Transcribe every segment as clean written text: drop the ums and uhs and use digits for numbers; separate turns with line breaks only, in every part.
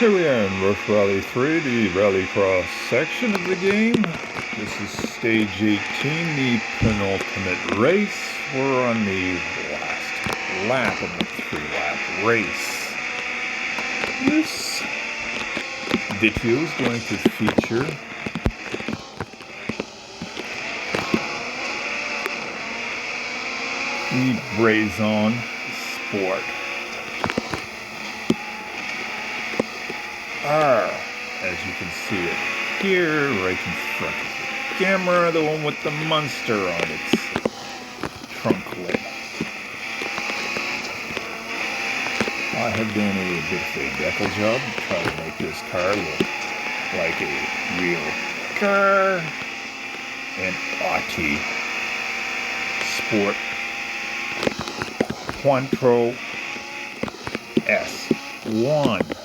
Here we are in Rush Rally 3, the Rallycross section of the game. This is stage 18, the penultimate race. We're on the last lap of the 3-lap race. This video is going to feature the Brazon Sport R, as you can see it here, right in front of the camera, the one with the monster on its trunk lid. I have done a bit of a decal job to try to make this car look like a real car. An Audi Sport Quattro S1.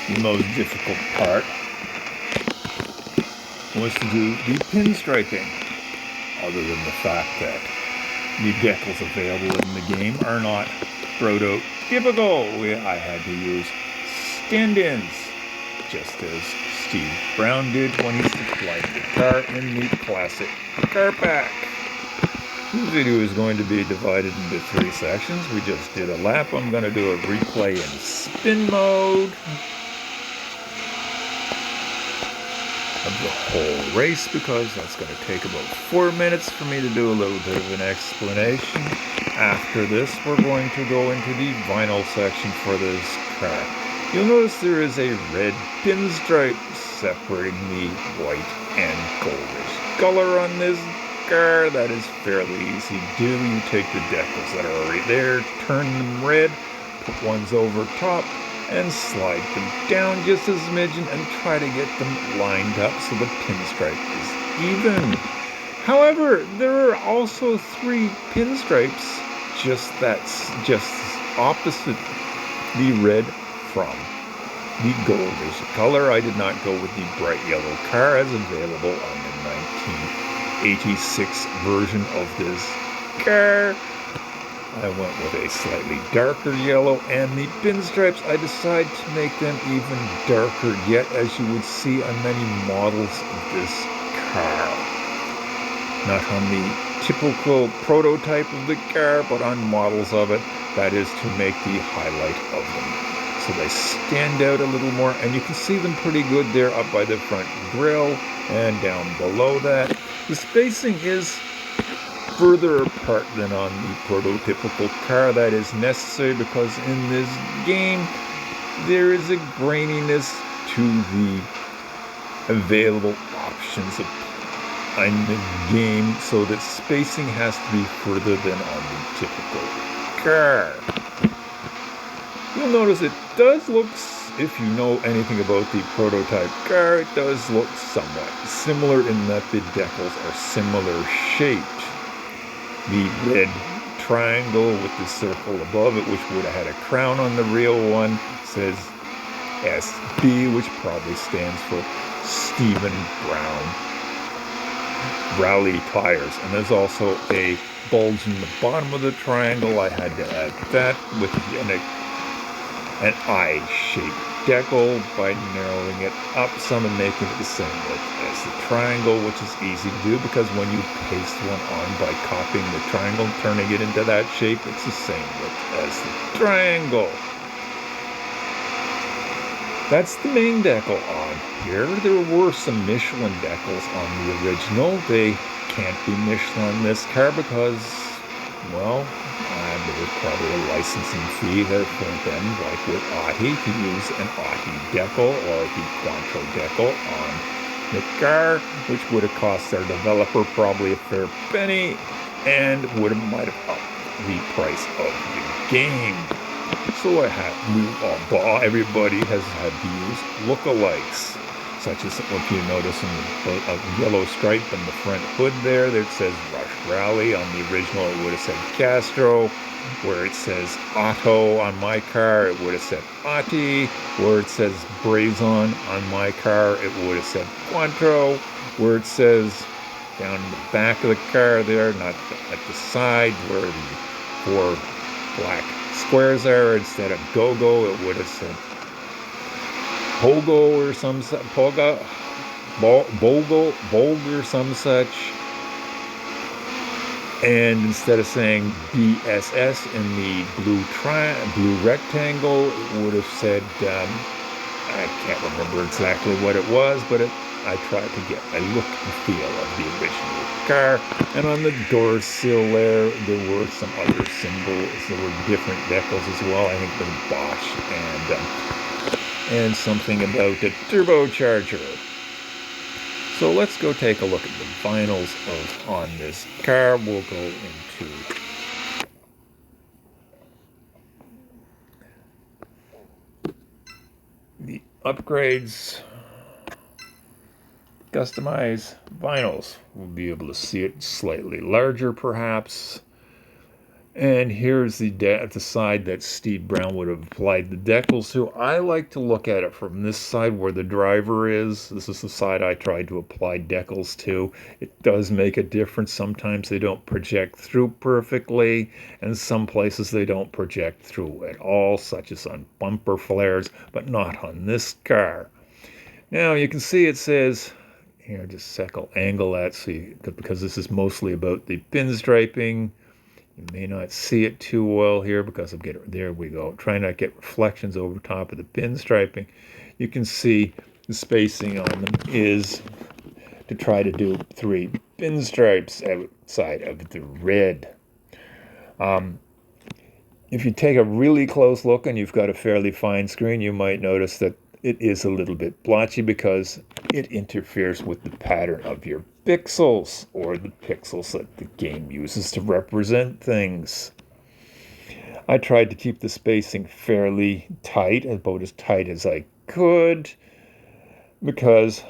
The most difficult part was to do the pinstriping, other than the fact that the decals available in the game are not prototypical. I had to use stand-ins, just as Steve Brown did when he supplied the car in the classic car pack. This video is going to be divided into 3 sections. We just did a lap. I'm going to do a replay in spin mode of the whole race, because that's going to take about 4 minutes for me to do a little bit of an explanation. After this, we're going to go into the vinyl section for this car. You'll notice there is a red pinstripe separating the white and goldish color on this car. That is fairly easy to do. You take the decals that are already there, turn them red, put ones over top, and slide them down just a smidgen and try to get them lined up so the pinstripe is even. However, there are also 3 pinstripes just opposite the red from the goldish color. I did not go with the bright yellow car as available on the 1986 version of this car. I went with a slightly darker yellow, and the pinstripes, I decided to make them even darker yet, as you would see on many models of this car. Not on the typical prototype of the car, but on models of it. That is to make the highlight of them, so they stand out a little more, and you can see them pretty good there up by the front grille and down below that. The spacing is further apart than on the prototypical car. That is necessary because in this game there is a graininess to the available options in the game, so that spacing has to be further than on the typical car. You'll notice it does look, if you know anything about the prototype car, it does look somewhat similar in that the decals are similar shaped. The red triangle with the circle above it, which would have had a crown on the real one, says SB, which probably stands for Stephen Brown Rally Tires. And there's also a bulge in the bottom of the triangle. I had to add that with an I-shaped decal by narrowing it up some and making it the same width as the triangle, which is easy to do because when you paste one on by copying the triangle and turning it into that shape, it's the same width as the triangle. That's the main decal on here. There were some Michelin decals on the original. They can't be Michelin on this car because, well, there was probably a licensing fee there for them, like with Audi, to use an Audi decal or the Quattro decal on the car, which would have cost their developer probably a fair penny and might have upped the price of the game. So everybody has had to use lookalikes, such as if you notice in the yellow stripe in the front hood there that says Rush Rally. On the original it would have said Castro. Where it says Auto on my car, it would have said Audi. Where it says Brazon on my car, it would have said Quattro. Where it says down in the back of the car there, not at the side, where the 4 black squares are. Instead of go-go, it would have said pogo or some poga, bogo, or some such. And instead of saying BSS in the blue rectangle, it would have said, I can't remember exactly what it was, but I tried to get a look and feel of the original car. And on the door sill there were some other symbols. There were different decals as well. I think the Bosch and something about the turbocharger. So let's go take a look at the vinyls on this car. We'll go into the upgrades, customize vinyls. We'll be able to see it slightly larger perhaps. And here's the side that Steve Brown would have applied the decals to. I like to look at it from this side where the driver is. This is the side I tried to apply decals to. It does make a difference. Sometimes they don't project through perfectly, and some places they don't project through at all, such as on bumper flares, but not on this car. Now you can see it says, here, just angle that because this is mostly about the pinstriping. You may not see it too well here because there we go. Try not to get reflections over top of the pinstriping. You can see the spacing on them is to try to do 3 pinstripes outside of the red. If you take a really close look and you've got a fairly fine screen, you might notice that it is a little bit blotchy because it interferes with the pattern of your pixels, or the pixels that the game uses to represent things. I tried to keep the spacing fairly tight, about as tight as I could, because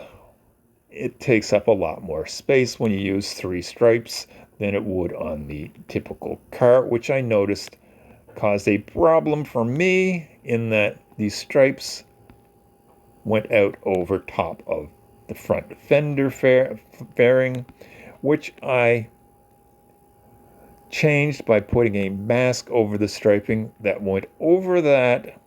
it takes up a lot more space when you use 3 stripes than it would on the typical car, which I noticed caused a problem for me in that these stripes went out over top of the front fender fairing, which I changed by putting a mask over the striping that went over that,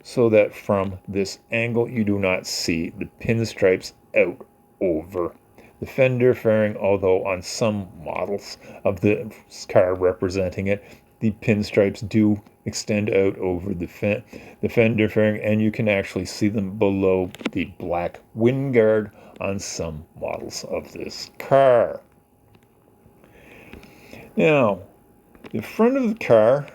so that from this angle you do not see the pinstripes out over the fender fairing, although on some models of the car representing it, the pinstripes do extend out over the fender fairing, and you can actually see them below the black wind guard on some models of this car. Now, the front of the car,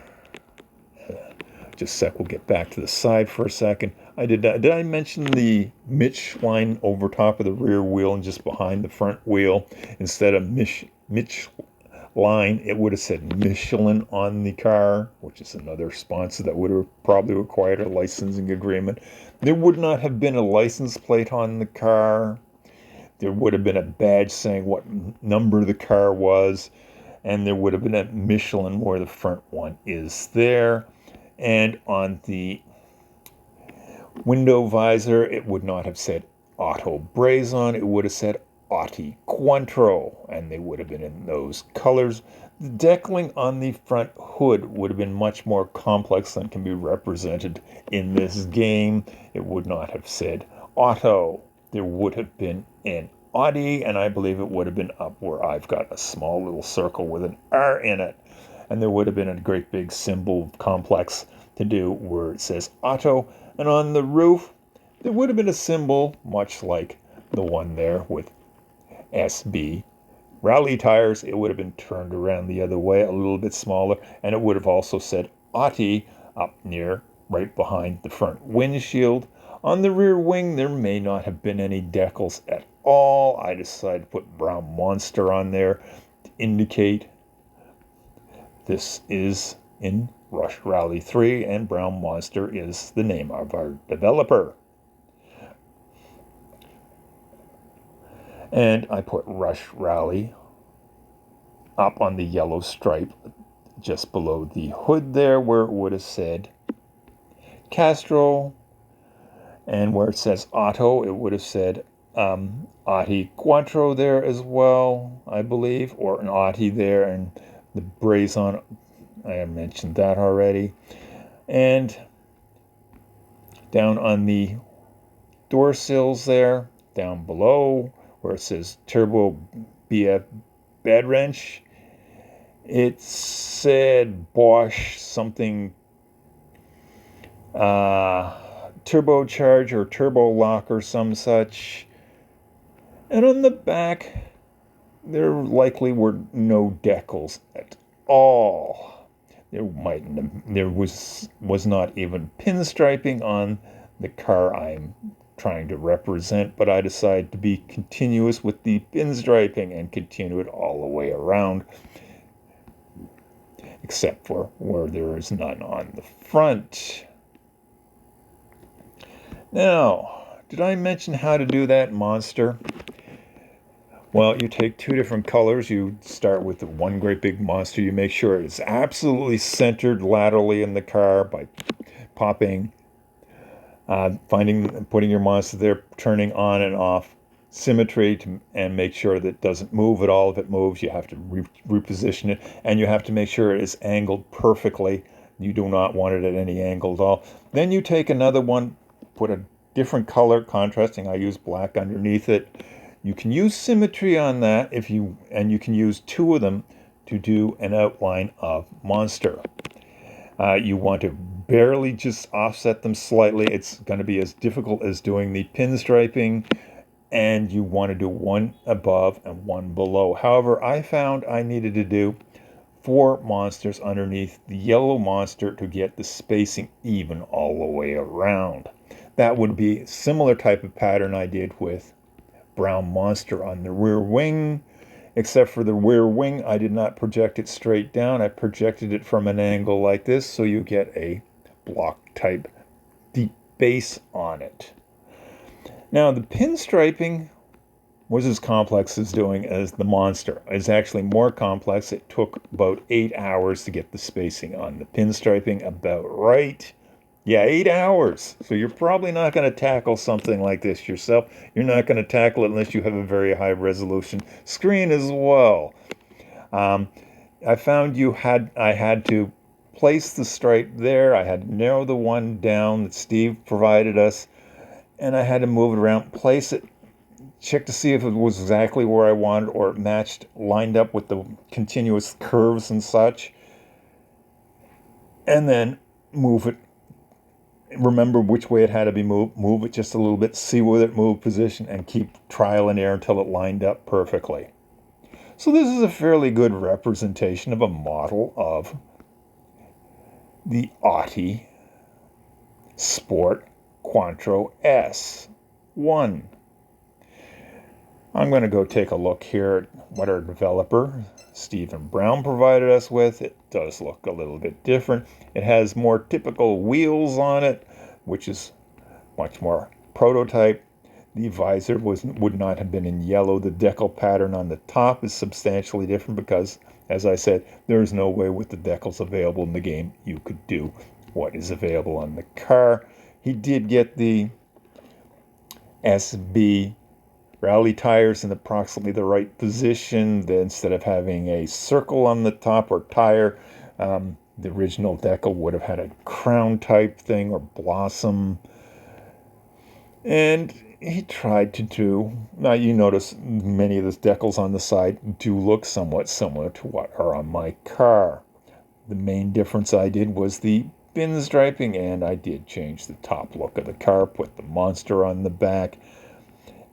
just a sec, we'll get back to the side for a second. Did I mention the Michelin over top of the rear wheel and just behind the front wheel? Instead of Michelin, it would have said Michelin on the car, which is another sponsor that would have probably required a licensing agreement. There would not have been a license plate on the car. There would have been a badge saying what number the car was, and there would have been a Michelin where the front one is there. And on the window visor, it would not have said Auto Brazon, it would have said Audi Quattro, and they would have been in those colors. The decaling on the front hood would have been much more complex than can be represented in this game. It would not have said Auto. There would have been an Audi, and I believe it would have been up where I've got a small little circle with an R in it. And there would have been a great big symbol complex to do where it says Auto. And on the roof, there would have been a symbol much like the one there with SB rally tires. It would have been turned around the other way, a little bit smaller, and it would have also said Audi up near, right behind the front windshield. On the rear wing, there may not have been any decals at all. I decided to put Brownmonster on there to indicate this is in Rush Rally 3, and Brownmonster is the name of our developer. And I put Rush Rally up on the yellow stripe just below the hood there, where it would have said Castro, and where it says Auto, it would have said Audi Quattro there as well, I believe, or an Audi there, and the Brazon I have mentioned that already. And down on the door sills there, down below where it says Turbo BF bed wrench, it said Bosch something turbocharge or turbo lock or some such. And on the back, there likely were no decals at all. There was not even pinstriping on the car I'm trying to represent, but I decided to be continuous with the pinstriping and continue it all the way around, except for where there is none on the front. Now, did I mention how to do that monster? Well, you take two different colors. You start with the one great big monster. You make sure it's absolutely centered laterally in the car by popping, putting your monster there, turning on and off symmetry and make sure that it doesn't move at all. If it moves, you have to reposition it, and you have to make sure it is angled perfectly. You do not want it at any angle at all. Then you take another one, put a different color, contrasting. I use black underneath it. You can use symmetry on that and you can use two of them to do an outline of monster. You want to barely just offset them slightly. It's going to be as difficult as doing the pinstriping, and you want to do one above and one below. However, I found I needed to do 4 monsters underneath the yellow monster to get the spacing even all the way around. That would be a similar type of pattern I did with Brownmonster on the rear wing, except for the rear wing, I did not project it straight down. I projected it from an angle like this, so you get a block type deep base on it. Now, the pinstriping was as complex as doing as the monster. It's actually more complex. It took about 8 hours to get the spacing on the pinstriping about right. Yeah, 8 hours. So you're probably not going to tackle something like this yourself. You're not going to tackle it unless you have a very high resolution screen as well. I found I had to place the stripe there. I had to narrow the one down that Steve provided us, and I had to move it around, place it, check to see if it was exactly where I wanted or it matched, lined up with the continuous curves and such, and then move it. Remember which way it had to be moved, move it just a little bit, see where it moved position, and keep trial and error until it lined up perfectly. So this is a fairly good representation of a model of the Audi Sport Quattro S1. I'm going to go take a look here at what our developer, Stephen Brown, provided us with. It does look a little bit different. It has more typical wheels on it, which is much more prototype. The visor would not have been in yellow. The decal pattern on the top is substantially different because, as I said, there is no way with the decals available in the game you could do what is available on the car. He did get the SB rally tires in approximately the right position. Then instead of having a circle on the top or tire, the original decal would have had a crown type thing or blossom. And he tried to do, now you notice many of the decals on the side do look somewhat similar to what are on my car. The main difference I did was the pinstriping, and I did change the top look of the car, put the monster on the back.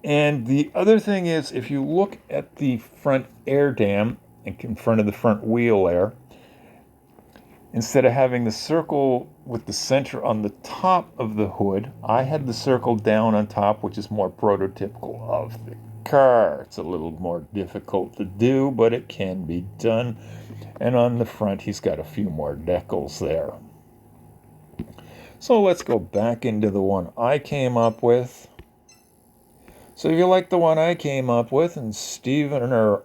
And the other thing is, if you look at the front air dam in front of the front wheel there, instead of having the circle with the center on the top of the hood, I had the circle down on top, which is more prototypical of the car. It's a little more difficult to do, but it can be done. And on the front, he's got a few more decals there. So let's go back into the one I came up with. So if you like the one I came up with, and Stephen or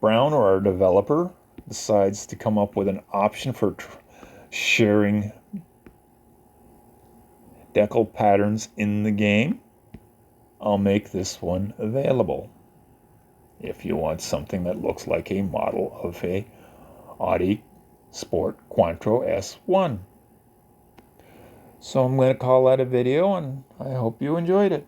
Brown or our developer decides to come up with an option for sharing decal patterns in the game, I'll make this one available. If you want something that looks like a model of a Audi Sport Quattro S1. So I'm going to call that a video, and I hope you enjoyed it.